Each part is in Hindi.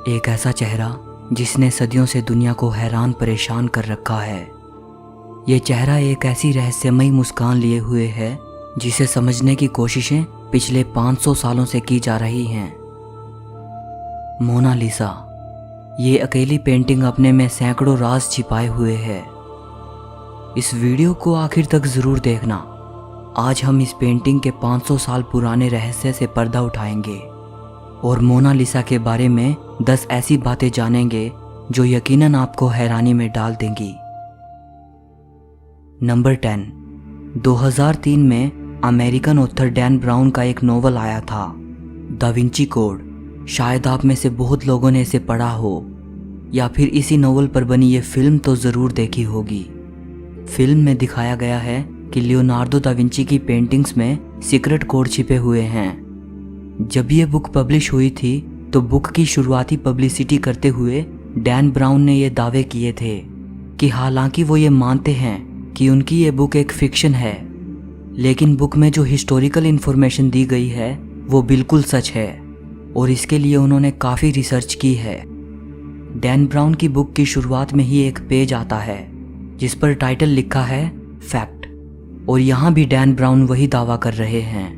एक ऐसा चेहरा जिसने सदियों से दुनिया को हैरान परेशान कर रखा है। ये चेहरा एक ऐसी रहस्यमयी मुस्कान लिए हुए है जिसे समझने की कोशिशें पिछले 500 सालों से की जा रही हैं। मोनालिसा, ये अकेली पेंटिंग अपने में सैकड़ों राज छिपाए हुए है। इस वीडियो को आखिर तक जरूर देखना। आज हम इस पेंटिंग के 500 साल पुराने रहस्य से पर्दा उठाएंगे और मोनालिसा के बारे में 10 ऐसी बातें जानेंगे जो यकीनन आपको हैरानी में डाल देंगी। नंबर 10। 2003 में अमेरिकन ऑथर डैन ब्राउन का एक नोवेल आया था, दा विंची कोड। शायद आप में से बहुत लोगों ने इसे पढ़ा हो या फिर इसी नोवेल पर बनी ये फिल्म तो ज़रूर देखी होगी। फिल्म में दिखाया गया है कि लियोनार्डो दा विंची की पेंटिंग्स में सीक्रेट कोड छिपे हुए हैं। जब ये बुक पब्लिश हुई थी तो बुक की शुरुआती पब्लिसिटी करते हुए डैन ब्राउन ने ये दावे किए थे कि हालांकि वो ये मानते हैं कि उनकी ये बुक एक फिक्शन है, लेकिन बुक में जो हिस्टोरिकल इन्फॉर्मेशन दी गई है वो बिल्कुल सच है और इसके लिए उन्होंने काफ़ी रिसर्च की है। डैन ब्राउन की बुक की शुरुआत में ही एक पेज आता है जिस पर टाइटल लिखा है फैक्ट, और यहाँ भी डैन ब्राउन वही दावा कर रहे हैं।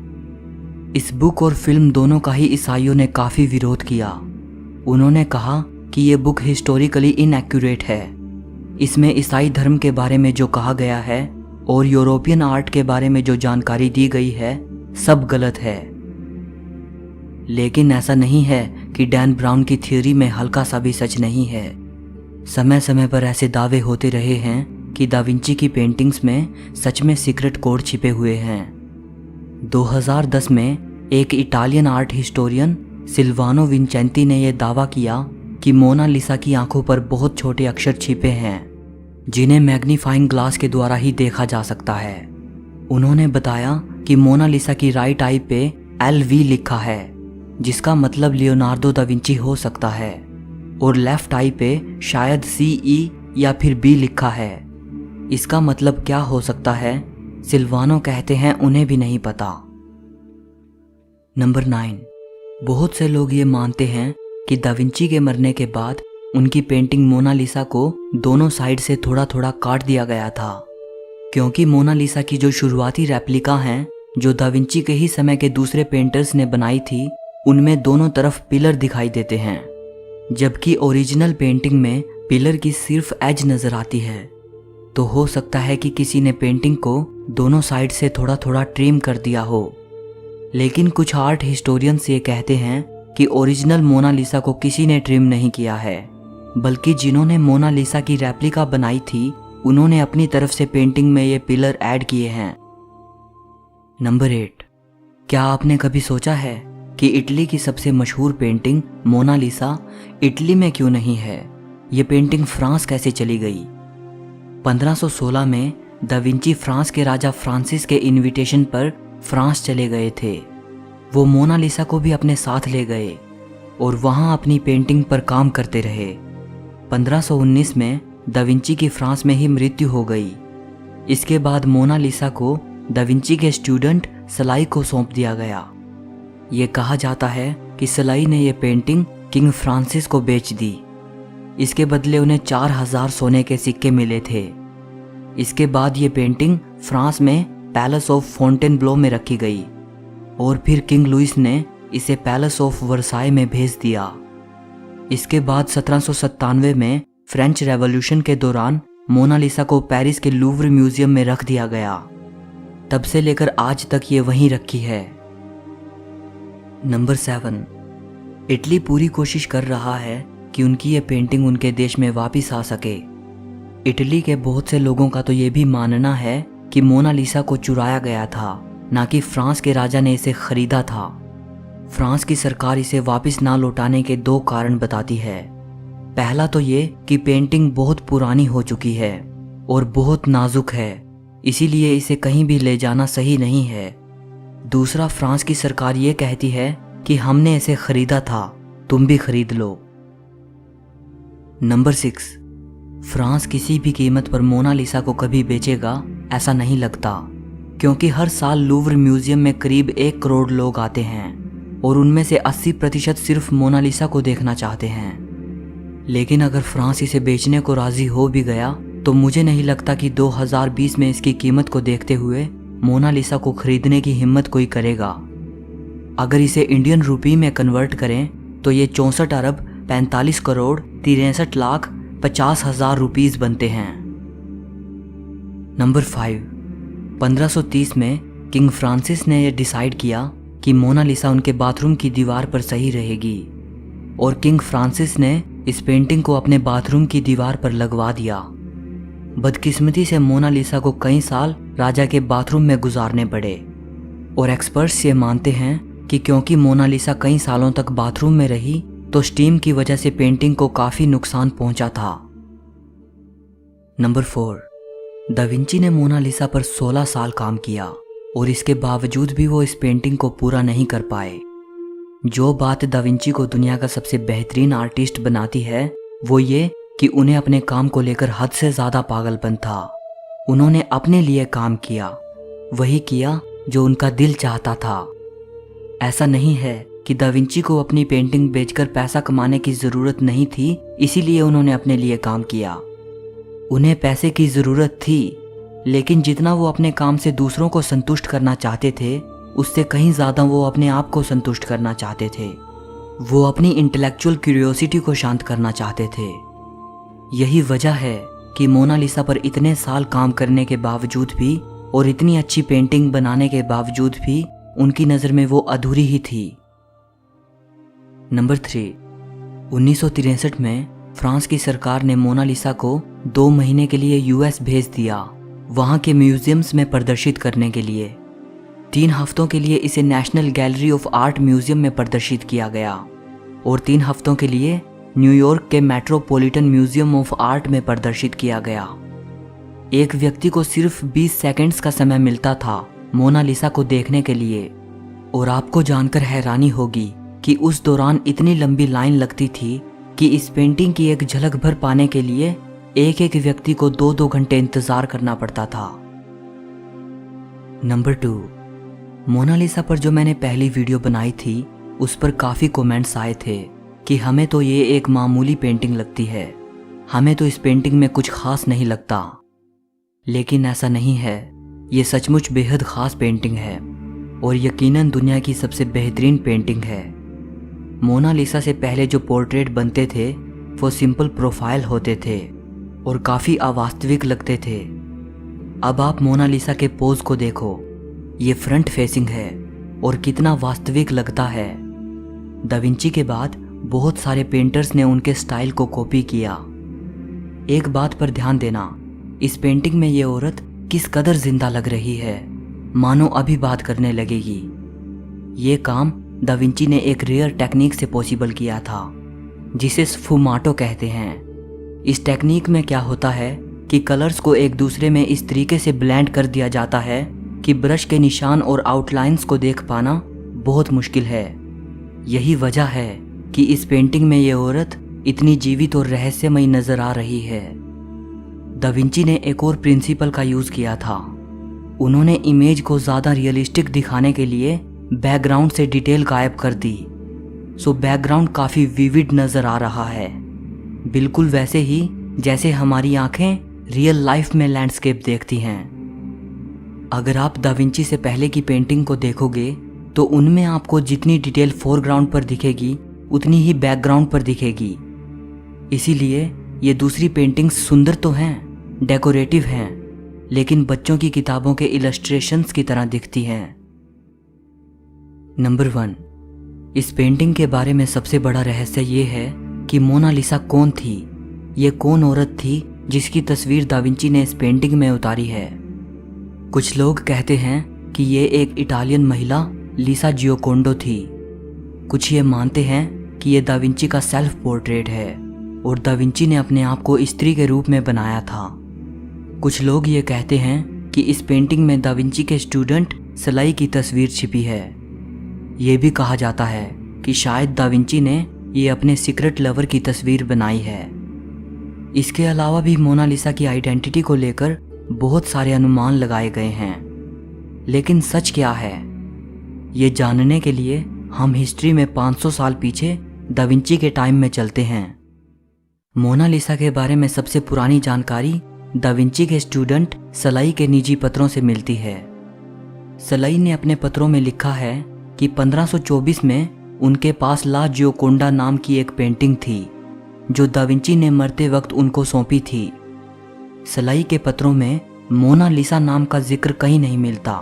इस बुक और फिल्म दोनों का ही ईसाइयों ने काफ़ी विरोध किया। उन्होंने कहा कि ये बुक हिस्टोरिकली इनएक्यूरेट है। इसमें ईसाई धर्म के बारे में जो कहा गया है और यूरोपियन आर्ट के बारे में जो जानकारी दी गई है सब गलत है। लेकिन ऐसा नहीं है कि डैन ब्राउन की थ्योरी में हल्का सा भी सच नहीं है। समय समय पर ऐसे दावे होते रहे हैं कि दा विंची की पेंटिंग्स में सच में सीक्रेट कोड छिपे हुए हैं। 2010 में एक इटालियन आर्ट हिस्टोरियन सिल्वानो विंचेंती ने यह दावा किया कि मोनालिसा की आंखों पर बहुत छोटे अक्षर छिपे हैं जिन्हें मैग्नीफाइंग ग्लास के द्वारा ही देखा जा सकता है। उन्होंने बताया कि मोनालिसा की राइट आई पे LV लिखा है जिसका मतलब लियोनार्डो दा विंची हो सकता है, और लेफ्ट आई पे शायद CE या फिर B लिखा है। इसका मतलब क्या हो सकता है, सिल्वानो कहते हैं उन्हें भी नहीं पता। नंबर 9। बहुत से लोग ये मानते हैं कि दा विंची के मरने के बाद उनकी पेंटिंग मोनालिसा को दोनों साइड से थोड़ा थोड़ा काट दिया गया था, क्योंकि मोनालिसा की जो शुरुआती रेप्लिका हैं जो दा विंची के ही समय के दूसरे पेंटर्स ने बनाई थी उनमें दोनों तरफ पिलर दिखाई देते हैं, जबकि ओरिजिनल पेंटिंग में पिलर की सिर्फ एज नजर आती है। तो हो सकता है कि किसी ने पेंटिंग को दोनों साइड से थोड़ा थोड़ा ट्रिम कर दिया हो। लेकिन कुछ आर्ट हिस्टोरियंस ये कहते हैं कि ओरिजिनल मोनालिसा को किसी ने ट्रिम नहीं किया है, बल्कि जिन्होंने मोनालिसा की रेप्लिका बनाई थी उन्होंने अपनी तरफ से पेंटिंग में ये पिलर ऐड किए हैं। नंबर 8। क्या आपने कभी सोचा है कि इटली की सबसे मशहूर पेंटिंग मोनालिसा इटली में क्यों नहीं है? ये पेंटिंग फ्रांस कैसे चली गई? 1516 में दा विंची फ्रांस के राजा फ्रांसिस के इनविटेशन पर फ्रांस चले गए थे। वो मोनालिसा को भी अपने साथ ले गए और वहाँ अपनी पेंटिंग पर काम करते रहे। 1519 में दा विंची की फ्रांस में ही मृत्यु हो गई। इसके बाद मोनालिसा को दा विंची के स्टूडेंट सलाई को सौंप दिया गया। ये कहा जाता है कि सलाई ने ये पेंटिंग किंग फ्रांसिस को बेच दी। इसके बदले उन्हें 4000 सोने के सिक्के मिले थे। इसके बाद ये पेंटिंग फ्रांस में पैलेस ऑफ फोंटेनब्लो में रखी गई और फिर किंग लुइस ने इसे पैलेस ऑफ वर्साई में भेज दिया। इसके बाद 1797 में फ्रेंच रेवोल्यूशन के दौरान मोनालिसा को पेरिस के लूव्र म्यूजियम में रख दिया गया। तब से लेकर आज तक ये वहीं रखी है। नंबर 7। इटली पूरी कोशिश कर रहा है कि उनकी ये पेंटिंग उनके देश में वापस आ सके। इटली के बहुत से लोगों का तो ये भी मानना है कि मोनालिसा को चुराया गया था, ना कि फ्रांस के राजा ने इसे खरीदा था। फ्रांस की सरकार इसे वापस ना लौटाने के 2 कारण बताती है। पहला तो ये कि पेंटिंग बहुत पुरानी हो चुकी है और बहुत नाजुक है, इसीलिए इसे कहीं भी ले जाना सही नहीं है। दूसरा, फ्रांस की सरकार ये कहती है कि हमने इसे खरीदा था, तुम भी खरीद लो। नंबर 6। फ्रांस किसी भी कीमत पर मोनालिसा को कभी बेचेगा ऐसा नहीं लगता, क्योंकि हर साल लूव्र म्यूजियम में करीब 1 करोड़ लोग आते हैं और उनमें से 80% सिर्फ मोनालिसा को देखना चाहते हैं। लेकिन अगर फ्रांस इसे बेचने को राजी हो भी गया तो मुझे नहीं लगता कि 2020 में इसकी कीमत को देखते हुए मोनालिसा को खरीदने की हिम्मत कोई करेगा। अगर इसे इंडियन रुपी में कन्वर्ट करें तो ये 64 अरब 45 करोड़ 63 लाख 50 हजार रुपीस बनते हैं। नंबर 5, 1530 में किंग फ्रांसिस ने यह डिसाइड किया कि मोनालिसा उनके बाथरूम की दीवार पर सही रहेगी और किंग फ्रांसिस ने इस पेंटिंग को अपने बाथरूम की दीवार पर लगवा दिया। बदकिस्मती से मोनालिसा को कई साल राजा के बाथरूम में गुजारने पड़े और एक्सपर्ट्स ये मानते हैं कि क्योंकि मोनालिसा कई सालों तक बाथरूम में रही तो स्टीम की वजह से पेंटिंग को काफी नुकसान पहुंचा था। नंबर 4, दा विंची ने मोनालिसा पर 16 साल काम किया और इसके बावजूद भी वो इस पेंटिंग को पूरा नहीं कर पाए। जो बात दा विंची को दुनिया का सबसे बेहतरीन आर्टिस्ट बनाती है वो ये कि उन्हें अपने काम को लेकर हद से ज़्यादा पागलपन था। उन्होंने अपने लिए काम किया, वही किया जो उनका दिल चाहता था। ऐसा नहीं है कि दा विंची को अपनी पेंटिंग बेचकर पैसा कमाने की ज़रूरत नहीं थी, इसीलिए उन्होंने अपने लिए काम किया। उन्हें पैसे की ज़रूरत थी, लेकिन जितना वो अपने काम से दूसरों को संतुष्ट करना चाहते थे उससे कहीं ज़्यादा वो अपने आप को संतुष्ट करना चाहते थे। वो अपनी इंटेलेक्चुअल क्यूरियोसिटी को शांत करना चाहते थे। यही वजह है कि मोनालिसा पर इतने साल काम करने के बावजूद भी और इतनी अच्छी पेंटिंग बनाने के बावजूद भी उनकी नज़र में वो अधूरी ही थी। नंबर 3, 1963 में फ्रांस की सरकार ने मोनालिसा को 2 महीने के लिए यूएस भेज दिया, वहाँ के म्यूजियम्स में प्रदर्शित करने के लिए। 3 हफ्तों के लिए इसे national gallery of art museum में प्रदर्शित किया गया और 3 हफ्तों के लिए न्यूयॉर्क के मेट्रोपॉलिटन म्यूजियम ऑफ आर्ट में प्रदर्शित किया गया। एक व्यक्ति को सिर्फ 20 सेकंड्स का समय मिलता था मोनालिसा को देखने के लिए और आपको जानकर हैरानी होगी कि उस दौरान इतनी लंबी लाइन लगती थी कि इस पेंटिंग की एक झलक भर पाने के लिए एक एक व्यक्ति को 2-2 घंटे इंतजार करना पड़ता था। नंबर 2, मोनालिसा पर जो मैंने पहली वीडियो बनाई थी उस पर काफ़ी कमेंट्स आए थे कि हमें तो ये एक मामूली पेंटिंग लगती है, हमें तो इस पेंटिंग में कुछ खास नहीं लगता। लेकिन ऐसा नहीं है, ये सचमुच बेहद ख़ास पेंटिंग है और यकीनन दुनिया की सबसे बेहतरीन पेंटिंग है। मोनालिसा से पहले जो पोर्ट्रेट बनते थे वो सिंपल प्रोफाइल होते थे और काफ़ी अवास्तविक लगते थे। अब आप मोनालिसा के पोज को देखो, ये फ्रंट फेसिंग है और कितना वास्तविक लगता है। दा विंची के बाद बहुत सारे पेंटर्स ने उनके स्टाइल को कॉपी किया। एक बात पर ध्यान देना, इस पेंटिंग में ये औरत किस कदर जिंदा लग रही है, मानो अभी बात करने लगेगी। ये काम दा विंची ने एक रेयर टेक्निक से पॉसिबल किया था जिसे स्फुमाटो कहते हैं। इस टेक्निक में क्या होता है कि कलर्स को एक दूसरे में इस तरीके से ब्लेंड कर दिया जाता है कि ब्रश के निशान और आउटलाइंस को देख पाना बहुत मुश्किल है। यही वजह है कि इस पेंटिंग में ये औरत इतनी जीवित और रहस्यमयी नजर आ रही है। दा विंची ने एक और प्रिंसिपल का यूज किया था। उन्होंने इमेज को ज़्यादा रियलिस्टिक दिखाने के लिए बैकग्राउंड से डिटेल गायब कर दी, सो बैकग्राउंड काफ़ी विविड नज़र आ रहा है, बिल्कुल वैसे ही जैसे हमारी आंखें रियल लाइफ में लैंडस्केप देखती हैं। अगर आप दा विंची से पहले की पेंटिंग को देखोगे तो उनमें आपको जितनी डिटेल फोरग्राउंड पर दिखेगी उतनी ही बैकग्राउंड पर दिखेगी। इसीलिए ये दूसरी पेंटिंग्स सुंदर तो हैं, डेकोरेटिव हैं, लेकिन बच्चों की किताबों के इलस्ट्रेशंस की तरह दिखती हैं। नंबर 1, इस पेंटिंग के बारे में सबसे बड़ा रहस्य ये है कि मोनालिसा कौन थी, ये कौन औरत थी जिसकी तस्वीर दा विंची ने इस पेंटिंग में उतारी है। कुछ लोग कहते हैं कि ये एक इटालियन महिला लीसा जियोकोंडो थी। कुछ ये मानते हैं कि ये दा विंची का सेल्फ पोर्ट्रेट है और दा विंची ने अपने आप को स्त्री के रूप में बनाया था। कुछ लोग ये कहते हैं कि इस पेंटिंग में दा विंची के स्टूडेंट सलाई की तस्वीर छिपी है। ये भी कहा जाता है कि शायद दा विंची ने ये अपने सीक्रेट लवर की तस्वीर बनाई है। इसके अलावा भी मोनालिसा की आइडेंटिटी को लेकर बहुत सारे अनुमान लगाए गए हैं, लेकिन सच क्या है ये जानने के लिए हम हिस्ट्री में 500 साल पीछे दा विंची के टाइम में चलते हैं। मोनालिसा के बारे में सबसे पुरानी जानकारी दा विंची के स्टूडेंट सलाई के निजी पत्रों से मिलती है। सलाई ने अपने पत्रों में लिखा है कि 1524 में उनके पास ला जियोकोंडा नाम की एक पेंटिंग थी जो दा विंची ने मरते वक्त उनको सौंपी थी। सलाई के पत्रों में मोनालिसा नाम का जिक्र कहीं नहीं मिलता।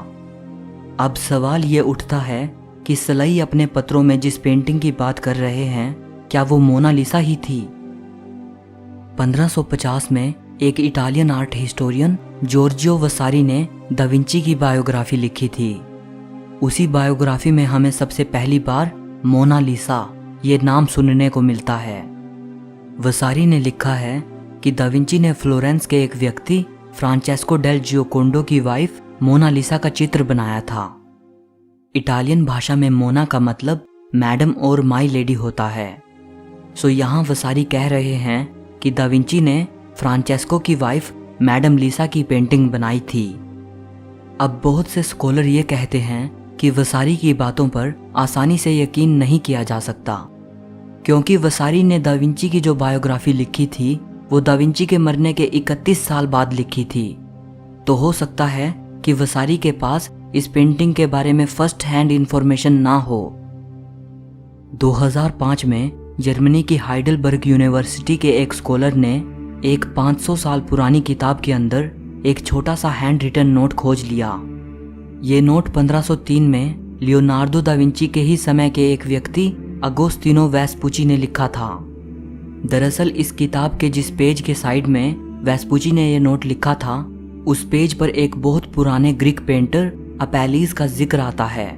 अब सवाल ये उठता है कि सलाई अपने पत्रों में जिस पेंटिंग की बात कर रहे हैं क्या वो मोनालिसा ही थी? 1550 में एक इटालियन आर्ट हिस्टोरियन जॉर्जियो वसारी ने दा विंची की बायोग्राफी लिखी थी। उसी बायोग्राफी में हमें सबसे पहली बार मोनालिसा ये नाम सुनने को मिलता है। वसारी ने लिखा है कि दा विंची ने फ्लोरेंस के एक व्यक्ति फ्रांचेस्को डेल जियोकोंडो की वाइफ मोनालिसा का चित्र बनाया था। इटालियन भाषा में मोना का मतलब मैडम और माई लेडी होता है। सो यहाँ वसारी कह रहे हैं कि दा विंची ने फ्रांचेस्को की वाइफ मैडम लीसा की पेंटिंग बनाई थी। अब बहुत से स्कॉलर ये कहते हैं कि वसारी की बातों पर आसानी से यकीन नहीं किया जा सकता, क्योंकि वसारी ने दा विंची की जो बायोग्राफी लिखी थी वो दा विंची के मरने के 31 साल बाद लिखी थी। तो हो सकता है कि वसारी के पास इस पेंटिंग के बारे में फर्स्ट हैंड इंफॉर्मेशन ना हो। 2005 में जर्मनी की हाइडेलबर्ग यूनिवर्सिटी के एक स्कॉलर ने एक 500 साल पुरानी किताब के अंदर एक छोटा सा हैंड रिटन नोट खोज लिया। ये नोट 1503 में लियोनार्डो दा विंची के ही समय के एक व्यक्ति अगोस्तिनो वेस्पुची ने लिखा था। दरअसल इस किताब के जिस पेज के साइड में वेस्पुची ने यह नोट लिखा था उस पेज पर एक बहुत पुराने ग्रीक पेंटर अपेलिस का जिक्र आता है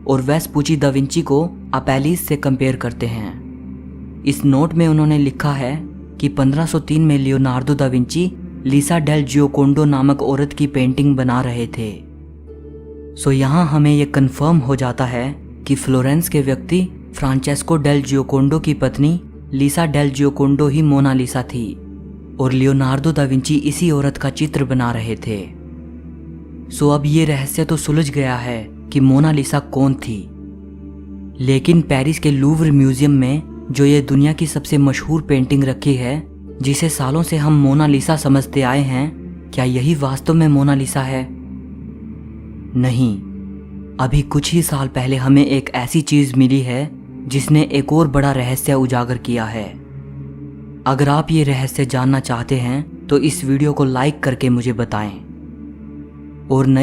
और वेस्पुची दा विंची को अपेलिस से कंपेयर करते हैं। इस नोट में उन्होंने लिखा है कि 1503 में Leonardo da Vinci लीसा del Giocondo नामक औरत की पेंटिंग बना रहे थे। सो यहाँ हमें यह कंफर्म हो जाता है कि फ्लोरेंस के व्यक्ति फ्रांचेस्को डेल जियोकोंडो की पत्नी लीसा डेल जियोकोंडो ही मोनालिसा थी और लियोनार्डो दा विंची इसी औरत का चित्र बना रहे थे। सो अब ये रहस्य तो सुलझ गया है कि मोनालिसा कौन थी। लेकिन पेरिस के लूव्र म्यूजियम में जो ये दुनिया की सबसे मशहूर पेंटिंग रखी है जिसे सालों से हम मोनालिसा समझते आए हैं, क्या यही वास्तव में मोनालिसा है? नहीं, अभी कुछ ही साल पहले हमें एक ऐसी चीज मिली है जिसने एक और बड़ा रहस्य उजागर किया है। अगर आप ये रहस्य जानना चाहते हैं तो इस वीडियो को लाइक करके मुझे बताएं और नए